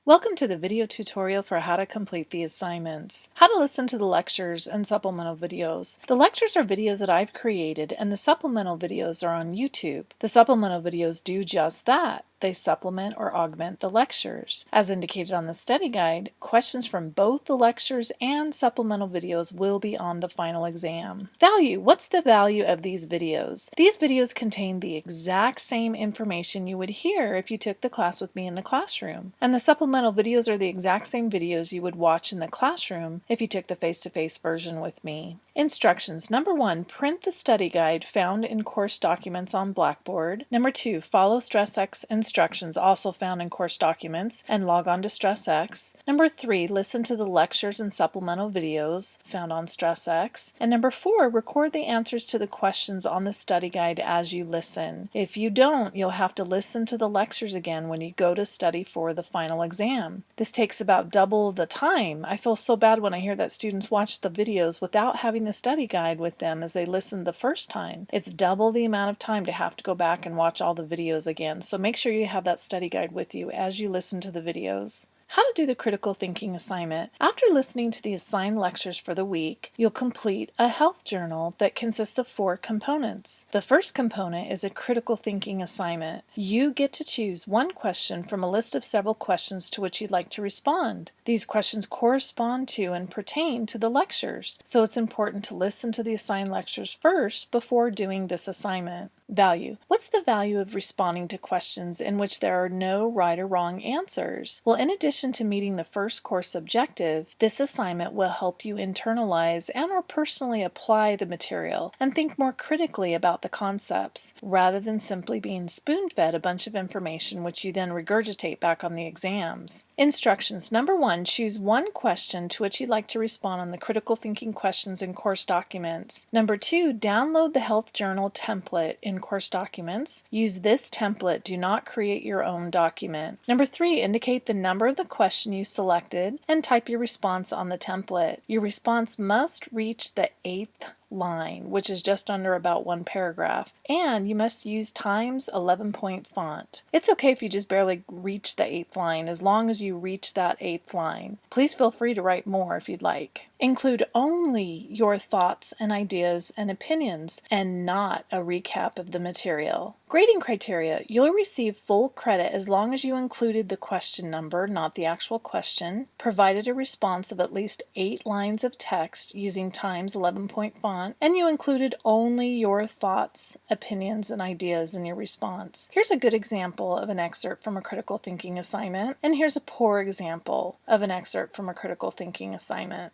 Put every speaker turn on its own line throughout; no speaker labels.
Welcome to the video tutorial for how to complete the assignments. How to listen to the lectures and supplemental videos. The lectures are videos that I've created and the supplemental videos are on YouTube. The supplemental videos do just that. They supplement or augment the lectures. As indicated on the study guide, questions from both the lectures and supplemental videos will be on the final exam. Value. What's the value of these videos? These videos contain the exact same information you would hear if you took the class with me in the classroom. And the supplemental videos are the exact same videos you would watch in the classroom if you took the face-to-face version with me. Instructions. Number 1, print the study guide found in course documents on Blackboard. Number 2, follow StressX instructions also found in course documents and log on to StressX. Number 3, listen to the lectures and supplemental videos found on StressX. And number 4, record the answers to the questions on the study guide as you listen. If you don't, you'll have to listen to the lectures again when you go to study for the final exam. This takes about double the time. I feel so bad when I hear that students watch the videos without having the study guide with them as they listened the first time. It's double the amount of time to have to go back and watch all the videos again, so make sure you have that study guide with you as you listen to the videos. How to do the critical thinking assignment. After listening to the assigned lectures for the week, you'll complete a health journal that consists of 4 components. The first component is a critical thinking assignment. You get to choose one question from a list of several questions to which you'd like to respond. These questions correspond to and pertain to the lectures, so it's important to listen to the assigned lectures first before doing this assignment. Value. What's the value of responding to questions in which there are no right or wrong answers? Well, in addition to meeting the first course objective, this assignment will help you internalize and or personally apply the material and think more critically about the concepts, rather than simply being spoon-fed a bunch of information which you then regurgitate back on the exams. Instructions. Number 1, choose one question to which you'd like to respond on the critical thinking questions in course documents. Number 2, download the health journal template in course documents. Use this template. Do not create your own document. Number 3, indicate the number of the question you selected and type your response on the template. Your response must reach the 8th line, which is just under about 1 paragraph, and you must use Times 11-point font. It's okay if you just barely reach the 8th line, as long as you reach that 8th line. Please feel free to write more if you'd like. Include only your thoughts and ideas and opinions, and not a recap of the material. Grading criteria. You'll receive full credit as long as you included the question number, not the actual question, provided a response of at least 8 lines of text using Times 11-point font, and you included only your thoughts, opinions, and ideas in your response. Here's a good example of an excerpt from a critical thinking assignment, and here's a poor example of an excerpt from a critical thinking assignment.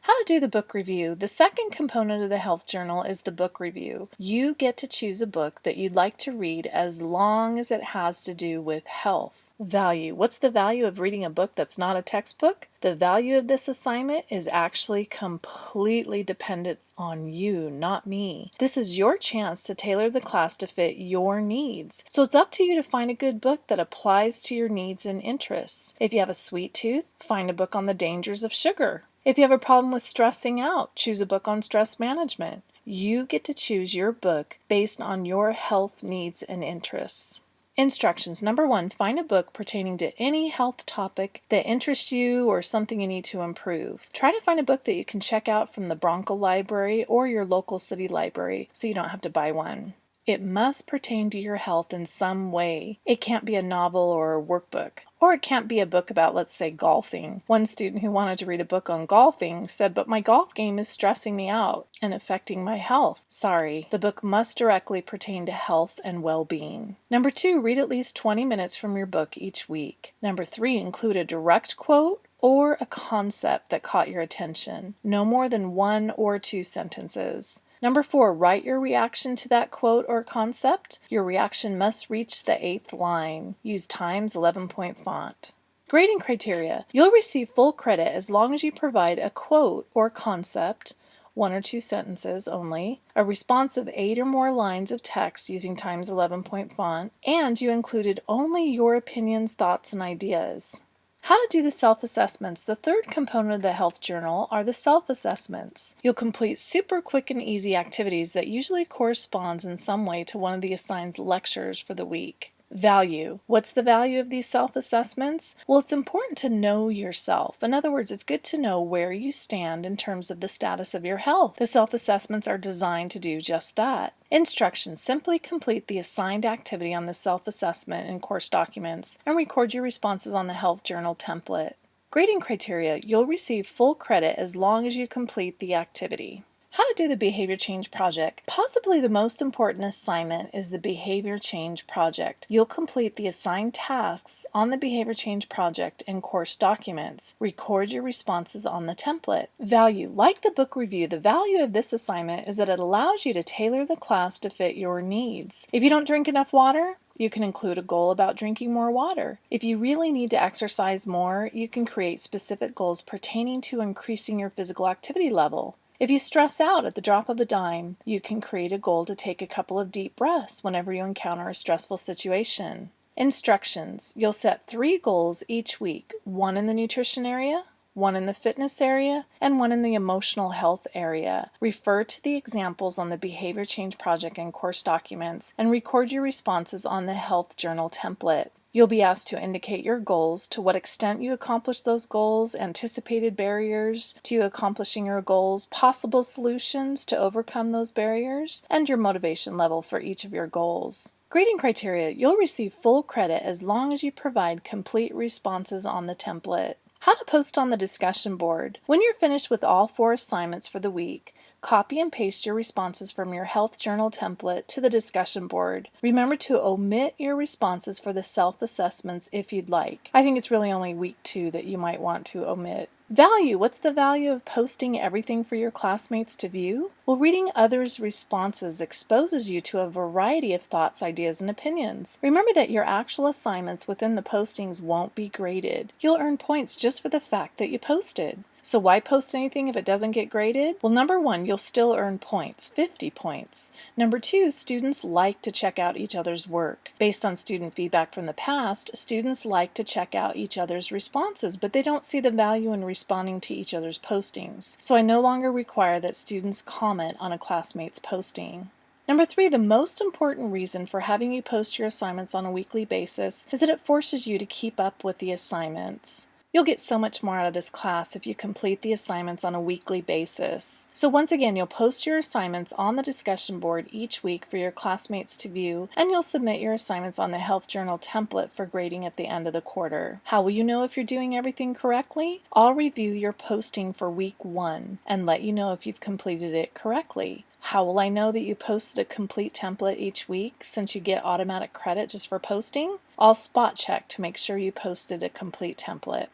How to do the book review. The second component of the health journal is the book review. You get to choose a book that you'd like to read as long as it has to do with health. Value. What's the value of reading a book that's not a textbook? The value of this assignment is actually completely dependent on you, not me. This is your chance to tailor the class to fit your needs. So it's up to you to find a good book that applies to your needs and interests. If you have a sweet tooth, find a book on the dangers of sugar. If you have a problem with stressing out, choose a book on stress management. You get to choose your book based on your health needs and interests. Instructions. Number 1, find a book pertaining to any health topic that interests you or something you need to improve. Try to find a book that you can check out from the Bronco Library or your local city library so you don't have to buy one. It must pertain to your health in some way. It can't be a novel or a workbook. Or it can't be a book about, let's say, golfing. One student who wanted to read a book on golfing said, "But my golf game is stressing me out and affecting my health." Sorry, the book must directly pertain to health and well-being. Number 2, read at least 20 minutes from your book each week. Number 3, include a direct quote or a concept that caught your attention. No more than 1 or 2 sentences. Number 4, write your reaction to that quote or concept. Your reaction must reach the 8th line. Use Times 11-point font. Grading criteria. You'll receive full credit as long as you provide a quote or concept, 1 or 2 sentences only, a response of 8 or more lines of text using Times 11-point font, and you included only your opinions, thoughts, and ideas. How to do the self-assessments. The third component of the health journal are the self-assessments. You'll complete super quick and easy activities that usually corresponds in some way to one of the assigned lectures for the week. Value. What's the value of these self-assessments? Well, it's important to know yourself. In other words, it's good to know where you stand in terms of the status of your health. The self-assessments are designed to do just that. Instructions. Simply complete the assigned activity on the self-assessment in course documents and record your responses on the Health Journal template. Grading criteria. You'll receive full credit as long as you complete the activity. How to do the behavior change project. Possibly the most important assignment is the behavior change project. You'll complete the assigned tasks on the behavior change project in course documents. Record your responses on the template. Value. Like the book review, the value of this assignment is that it allows you to tailor the class to fit your needs. If you don't drink enough water, you can include a goal about drinking more water. If you really need to exercise more, you can create specific goals pertaining to increasing your physical activity level. If you stress out at the drop of a dime, you can create a goal to take a couple of deep breaths whenever you encounter a stressful situation. Instructions. You'll set 3 goals each week, 1 in the nutrition area, 1 in the fitness area, and 1 in the emotional health area. Refer to the examples on the Behavior Change Project and course documents, and record your responses on the Health Journal template. You'll be asked to indicate your goals, to what extent you accomplished those goals, anticipated barriers to you accomplishing your goals, possible solutions to overcome those barriers, and your motivation level for each of your goals. Grading criteria. You'll receive full credit as long as you provide complete responses on the template. How to post on the discussion board. When you're finished with all 4 assignments for the week, copy and paste your responses from your Health Journal template to the discussion board. Remember to omit your responses for the self-assessments if you'd like. I think it's really only week 2 that you might want to omit. Value. What's the value of posting everything for your classmates to view? Well, reading others' responses exposes you to a variety of thoughts, ideas, and opinions. Remember that your actual assignments within the postings won't be graded. You'll earn points just for the fact that you posted. So why post anything if it doesn't get graded? Well, number 1, you'll still earn points, 50 points. Number 2, students like to check out each other's work. Based on student feedback from the past, students like to check out each other's responses, but they don't see the value in responding to each other's postings. So I no longer require that students comment on a classmate's posting. Number 3, the most important reason for having you post your assignments on a weekly basis is that it forces you to keep up with the assignments. You'll get so much more out of this class if you complete the assignments on a weekly basis. So once again, you'll post your assignments on the discussion board each week for your classmates to view, and you'll submit your assignments on the Health Journal template for grading at the end of the quarter. How will you know if you're doing everything correctly? I'll review your posting for week 1 and let you know if you've completed it correctly. How will I know that you posted a complete template each week since you get automatic credit just for posting? I'll spot check to make sure you posted a complete template.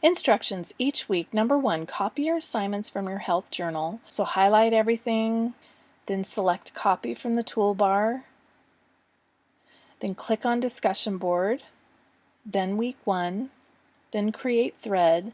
Instructions each week. Number 1, copy your assignments from your Health Journal. So highlight everything, then select Copy from the toolbar, then click on Discussion Board, then Week 1, then Create Thread,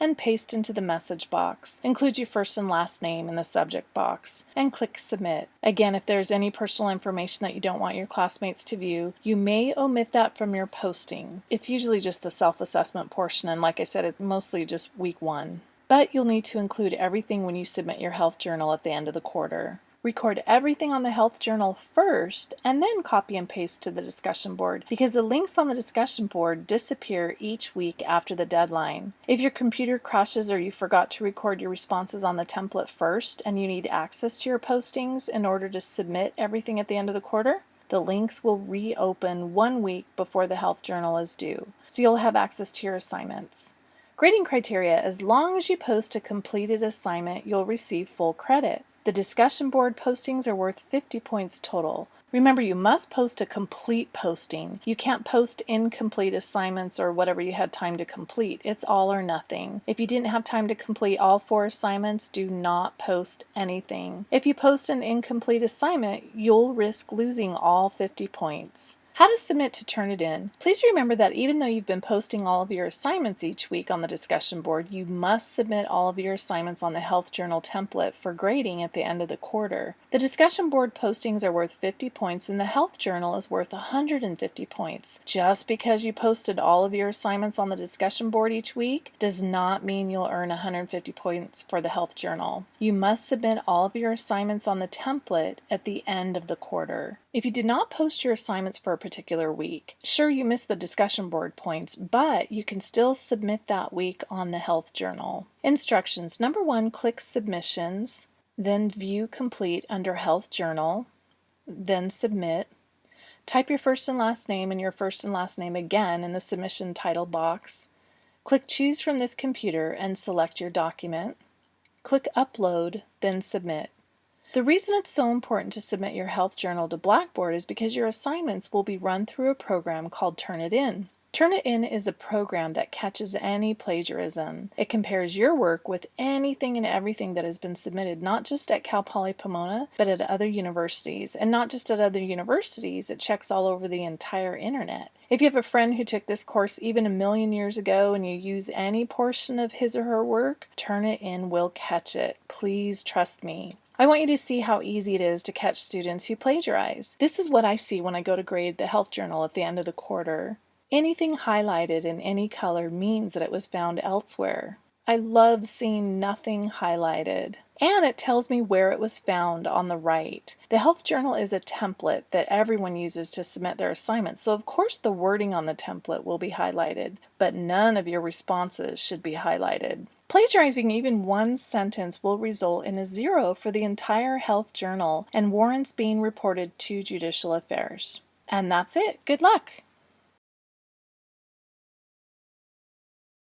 and paste into the message box. Include your first and last name in the subject box, and click Submit. Again, if there's any personal information that you don't want your classmates to view, you may omit that from your posting. It's usually just the self-assessment portion, and like I said, it's mostly just week 1. But you'll need to include everything when you submit your Health Journal at the end of the quarter. Record everything on the Health Journal first and then copy and paste to the discussion board, because the links on the discussion board disappear each week after the deadline. If your computer crashes or you forgot to record your responses on the template first and you need access to your postings in order to submit everything at the end of the quarter, the links will reopen 1 week before the Health Journal is due, so you'll have access to your assignments. Grading criteria. As long as you post a completed assignment, you'll receive full credit. The discussion board postings are worth 50 points total. Remember, you must post a complete posting. You can't post incomplete assignments or whatever you had time to complete. It's all or nothing. If you didn't have time to complete all 4 assignments, do not post anything. If you post an incomplete assignment, you'll risk losing all 50 points. How to submit to Turnitin. Please remember that even though you've been posting all of your assignments each week on the discussion board, you must submit all of your assignments on the Health Journal template for grading at the end of the quarter. The discussion board postings are worth 50 points and the Health Journal is worth 150 points. Just because you posted all of your assignments on the discussion board each week does not mean you'll earn 150 points for the Health Journal. You must submit all of your assignments on the template at the end of the quarter. If you did not post your assignments for a particular week. Sure, you missed the discussion board points, but you can still submit that week on the Health Journal. Instructions. Number 1, click Submissions, then View Complete under Health Journal, then Submit. Type your first and last name and your first and last name again in the submission title box. Click Choose from this computer and select your document. Click Upload, then Submit. The reason it's so important to submit your health journal to Blackboard is because your assignments will be run through a program called Turnitin. Turnitin is a program that catches any plagiarism. It compares your work with anything and everything that has been submitted, not just at Cal Poly Pomona, but at other universities. And not just at other universities, it checks all over the entire internet. If you have a friend who took this course even a million years ago and you use any portion of his or her work, Turnitin will catch it. Please trust me. I want you to see how easy it is to catch students who plagiarize. This is what I see when I go to grade the health journal at the end of the quarter. Anything highlighted in any color means that it was found elsewhere. I love seeing nothing highlighted. And it tells me where it was found on the right. The Health Journal is a template that everyone uses to submit their assignments, so of course the wording on the template will be highlighted, but none of your responses should be highlighted. Plagiarizing even one sentence will result in a 0 for the entire Health Journal and warrants being reported to Judicial Affairs. And that's it. Good luck!